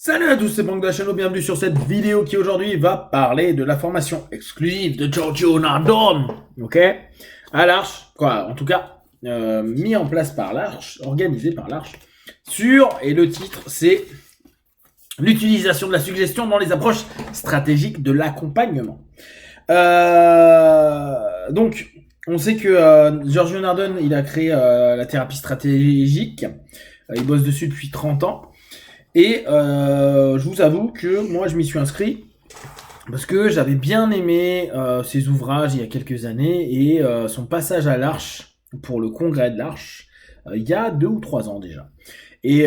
Salut à tous, c'est Bank Dachano, bienvenue sur cette vidéo qui aujourd'hui va parler de la formation exclusive de Giorgio Nardone, ok, à l'Arche, quoi, en tout cas, mis en place par l'Arche, organisé par l'Arche, et le titre c'est l'utilisation de la suggestion dans les approches stratégiques de l'accompagnement. Donc, on sait que Giorgio Nardone, il a créé la thérapie stratégique, il bosse dessus depuis 30 ans. Et je vous avoue que moi je m'y suis inscrit parce que j'avais bien aimé ses ouvrages il y a quelques années et son passage à l'Arche pour le congrès de l'Arche il y a 2 ou 3 ans déjà. Et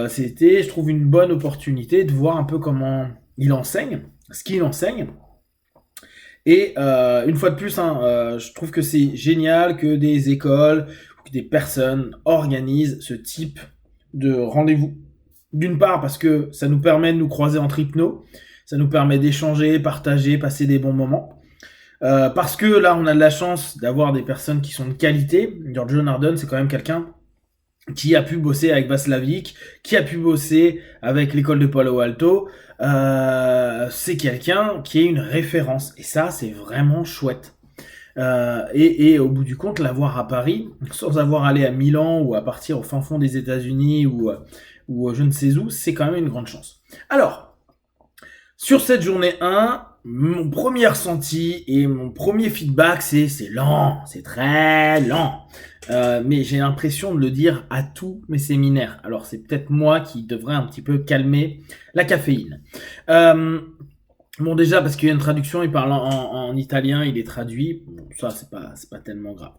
c'était, je trouve, une bonne opportunité de voir un peu comment il enseigne, ce qu'il enseigne. Et une fois de plus, je trouve que c'est génial que des écoles ou que des personnes organisent ce type de rendez-vous. D'une part parce que ça nous permet de nous croiser entre hypno, ça nous permet d'échanger, partager, passer des bons moments. Parce que là, on a de la chance d'avoir des personnes qui sont de qualité. Giorgio Nardone, c'est quand même quelqu'un qui a pu bosser avec Václavic, qui a pu bosser avec l'école de Palo Alto. C'est quelqu'un qui est une référence. Et ça, c'est vraiment chouette. Et au bout du compte, l'avoir à Paris, sans avoir allé à Milan ou à partir au fin fond des États-Unis ou je ne sais où, c'est quand même une grande chance. Alors, sur cette journée 1, mon premier ressenti et mon premier feedback, c'est lent, c'est très lent. Mais j'ai l'impression de le dire à tous mes séminaires. Alors, c'est peut-être moi qui devrais un petit peu calmer la caféine. Bon, déjà, parce qu'il y a une traduction, il parle en italien, il est traduit. Bon, ça, c'est pas tellement grave.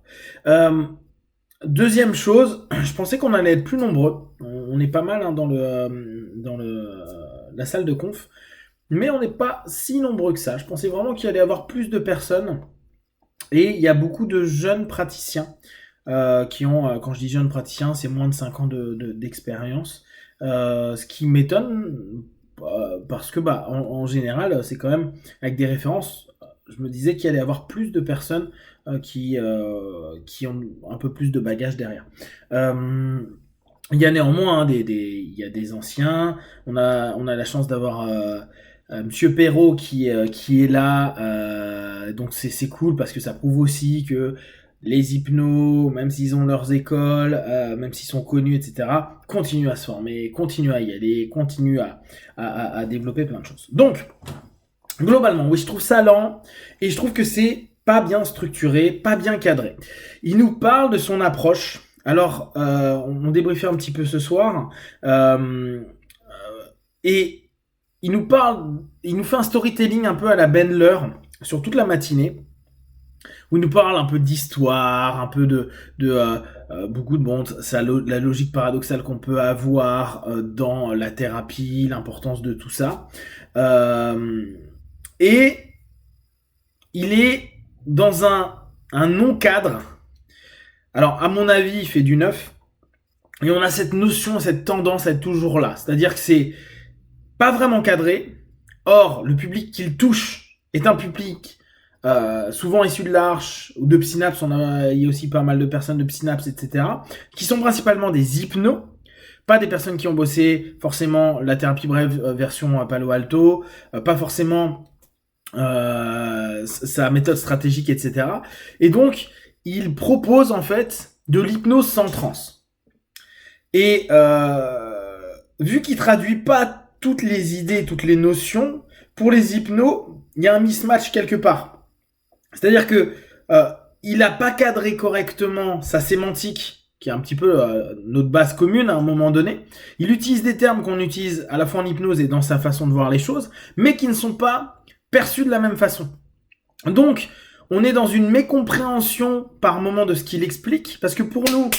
Deuxième chose, je pensais qu'on allait être plus nombreux. On est pas mal dans la salle de conf, mais on n'est pas si nombreux que ça. Je pensais vraiment qu'il allait y avoir plus de personnes. Et il y a beaucoup de jeunes praticiens qui ont, quand je dis jeunes praticiens, c'est moins de 5 ans d'expérience. Ce qui m'étonne, parce que en général, c'est quand même avec des références. Je me disais qu'il allait y avoir plus de personnes qui ont un peu plus de bagages derrière. Il y a néanmoins il y a des anciens. On a la chance d'avoir Monsieur Perrault qui est là. Donc c'est cool parce que ça prouve aussi que les hypnos, même s'ils ont leurs écoles, même s'ils sont connus, etc., continuent à se former, continuent à y aller, continuent à développer plein de choses. Donc, globalement, oui, je trouve ça lent et je trouve que c'est pas bien structuré, pas bien cadré. Il nous parle de son approche. Alors, on débriefait un petit peu ce soir et il nous fait un storytelling un peu à la Bendler sur toute la matinée, où il nous parle un peu d'histoire, un peu de beaucoup de la logique paradoxale qu'on peut avoir dans la thérapie, l'importance de tout ça. Et il est dans un non-cadre. Alors, à mon avis, il fait du neuf. Et on a cette notion, cette tendance à être toujours là. C'est-à-dire que c'est pas vraiment cadré. Or, le public qu'il touche est un public souvent issu de l'Arche ou de Psynaps. Il y a aussi pas mal de personnes de Psynaps, etc., qui sont principalement des hypnos. Pas des personnes qui ont bossé forcément la thérapie brève version Palo Alto, pas forcément sa méthode stratégique, etc. Et donc, il propose en fait de l'hypnose sans transe. Et vu qu'il traduit pas toutes les idées, toutes les notions, pour les hypnos, il y a un mismatch quelque part. C'est-à-dire que il a pas cadré correctement sa sémantique, qui est un petit peu notre base commune à un moment donné. Il utilise des termes qu'on utilise à la fois en hypnose et dans sa façon de voir les choses, mais qui ne sont pas perçus de la même façon. Donc, on est dans une mécompréhension par moment de ce qu'il explique, parce que pour nous,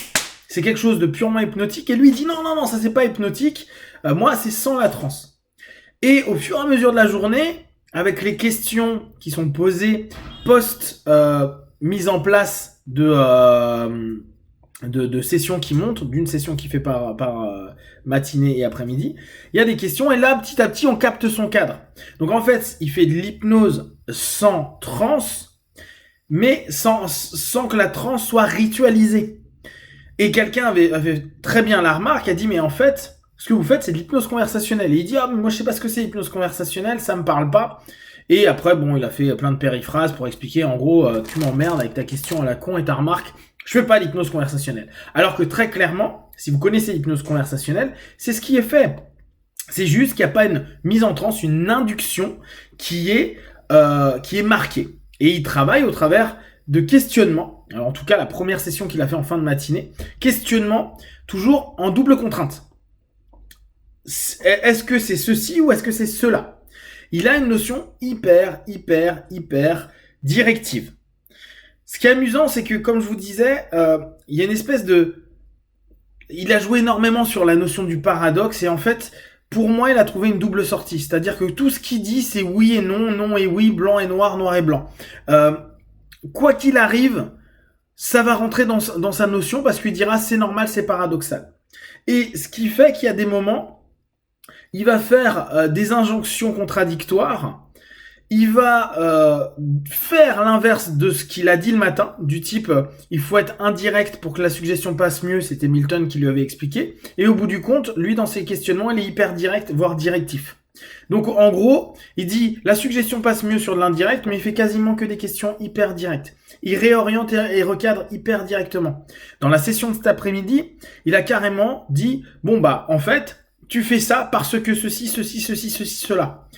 c'est quelque chose de purement hypnotique, et lui il dit non, ça c'est pas hypnotique, moi c'est sans la transe. Et au fur et à mesure de la journée, avec les questions qui sont posées post mise en place de sessions qui montent, d'une session qui fait par matinée et après-midi, il y a des questions, et là, petit à petit, on capte son cadre. Donc en fait, il fait de l'hypnose sans transe, mais sans que la transe soit ritualisée. Et quelqu'un avait très bien la remarque, a dit, mais en fait, ce que vous faites, c'est de l'hypnose conversationnelle. Et il dit, ah, mais moi, je sais pas ce que c'est l'hypnose conversationnelle, ça me parle pas. Et après, bon, il a fait plein de périphrases pour expliquer, en gros, tu m'emmerdes avec ta question à la con et ta remarque. Je fais pas l'hypnose conversationnelle. Alors que très clairement, si vous connaissez l'hypnose conversationnelle, c'est ce qui est fait. C'est juste qu'il n'y a pas une mise en transe, une induction qui est marquée. Et il travaille au travers de questionnements. Alors en tout cas, la première session qu'il a fait en fin de matinée, questionnement toujours en double contrainte. Est-ce que c'est ceci ou est-ce que c'est cela? Il a une notion hyper directive. Ce qui est amusant, c'est que, comme je vous disais, il y a une espèce de... Il a joué énormément sur la notion du paradoxe et en fait, pour moi, il a trouvé une double sortie. C'est-à-dire que tout ce qu'il dit, c'est oui et non, non et oui, blanc et noir, noir et blanc. Quoi qu'il arrive, ça va rentrer dans sa notion parce qu'il dira c'est normal, c'est paradoxal. Et ce qui fait qu'il y a des moments, il va faire des injonctions contradictoires. Il va faire l'inverse de ce qu'il a dit le matin, du type il faut être indirect pour que la suggestion passe mieux, c'était Milton qui lui avait expliqué. Et au bout du compte, lui dans ses questionnements, il est hyper direct, voire directif. Donc en gros, il dit la suggestion passe mieux sur de l'indirect, mais il fait quasiment que des questions hyper directes. Il réoriente et recadre hyper directement. Dans la session de cet après-midi, il a carrément dit bon bah en fait, tu fais ça parce que ceci, cela.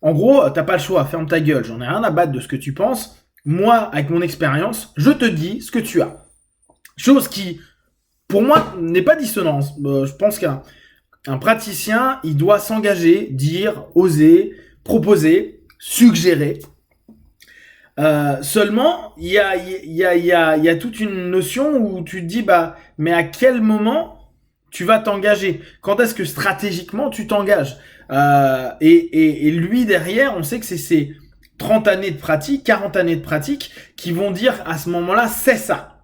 En gros, t'as pas le choix, ferme ta gueule, j'en ai rien à battre de ce que tu penses. Moi, avec mon expérience, je te dis ce que tu as. Chose qui, pour moi, n'est pas dissonance. Je pense qu'un praticien, il doit s'engager, dire, oser, proposer, suggérer. Seulement, il y a toute une notion où tu te dis, bah, mais à quel moment tu vas t'engager? Quand est-ce que stratégiquement tu t'engages? Et lui derrière, on sait que c'est ces 30 années de pratique, 40 années de pratique qui vont dire à ce moment-là, c'est ça.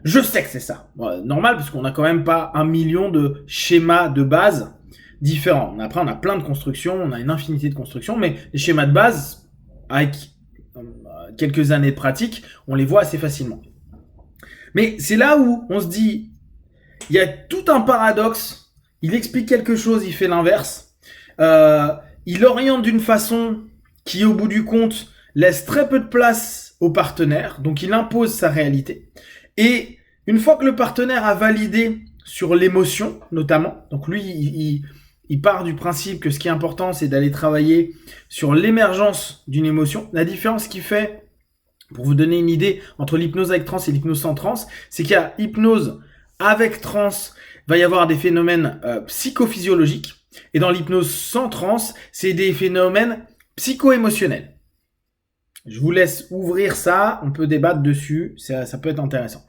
Je sais que c'est ça. Bon, normal, parce qu'on n'a quand même pas 1 million de schémas de base différents. Après, on a plein de constructions, on a une infinité de constructions, mais les schémas de base, avec quelques années de pratique, on les voit assez facilement. Mais c'est là où on se dit, il y a tout un paradoxe, il explique quelque chose, il fait l'inverse. Il oriente d'une façon qui, au bout du compte, laisse très peu de place au partenaire. Donc, il impose sa réalité. Et une fois que le partenaire a validé sur l'émotion, notamment, donc lui, il part du principe que ce qui est important, c'est d'aller travailler sur l'émergence d'une émotion. La différence qu'il fait, pour vous donner une idée, entre l'hypnose avec transe et l'hypnose sans transe, c'est qu'il y a hypnose avec transe, il va y avoir des phénomènes psychophysiologiques. Et dans l'hypnose sans transe, c'est des phénomènes psycho-émotionnels. Je vous laisse ouvrir ça, on peut débattre dessus, ça peut être intéressant.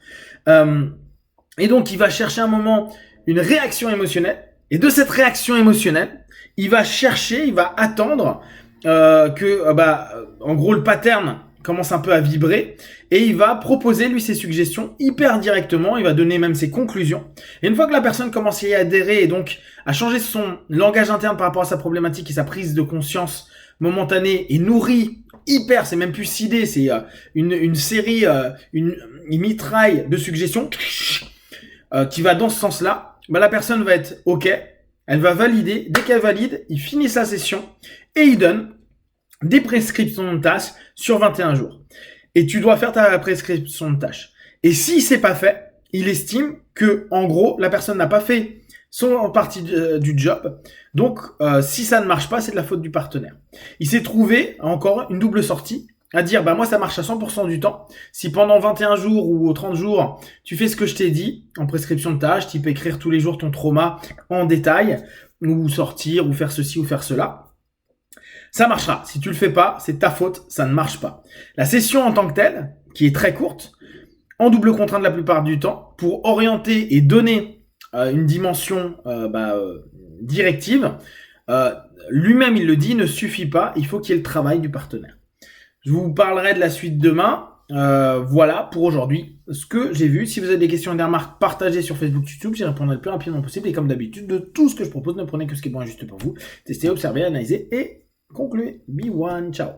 Et donc, il va chercher un moment une réaction émotionnelle, et de cette réaction émotionnelle, il va chercher, il va attendre en gros, le pattern commence un peu à vibrer, et il va proposer, lui, ses suggestions hyper directement, il va donner même ses conclusions. Et une fois que la personne commence à y adhérer, et donc à changer son langage interne par rapport à sa problématique et sa prise de conscience momentanée, et nourrie, hyper, c'est même plus sidé, c'est une série, une mitraille de suggestions qui va dans ce sens-là, bah, la personne va être OK, elle va valider, dès qu'elle valide, il finit sa session, et il donne des prescriptions de tâches sur 21 jours. Et tu dois faire ta prescription de tâches. Et si c'est pas fait, il estime que, en gros, la personne n'a pas fait son partie du job. Donc, si ça ne marche pas, c'est de la faute du partenaire. Il s'est trouvé encore une double sortie à dire, bah moi ça marche à 100% du temps. Si pendant 21 jours ou 30 jours, tu fais ce que je t'ai dit en prescription de tâches, type écrire tous les jours ton trauma en détail, ou sortir, ou faire ceci, ou faire cela, ça marchera. Si tu le fais pas, c'est ta faute, ça ne marche pas. La session en tant que telle, qui est très courte, en double contrainte la plupart du temps, pour orienter et donner une dimension directive, lui-même il le dit, ne suffit pas, il faut qu'il y ait le travail du partenaire. Je vous parlerai de la suite demain. Voilà pour aujourd'hui ce que j'ai vu. Si vous avez des questions et des remarques, partagez sur Facebook, YouTube, j'y répondrai le plus rapidement possible. Et comme d'habitude, de tout ce que je propose, ne prenez que ce qui est bon et juste pour vous. Testez, observez, analysez et concluez. Be one, ciao.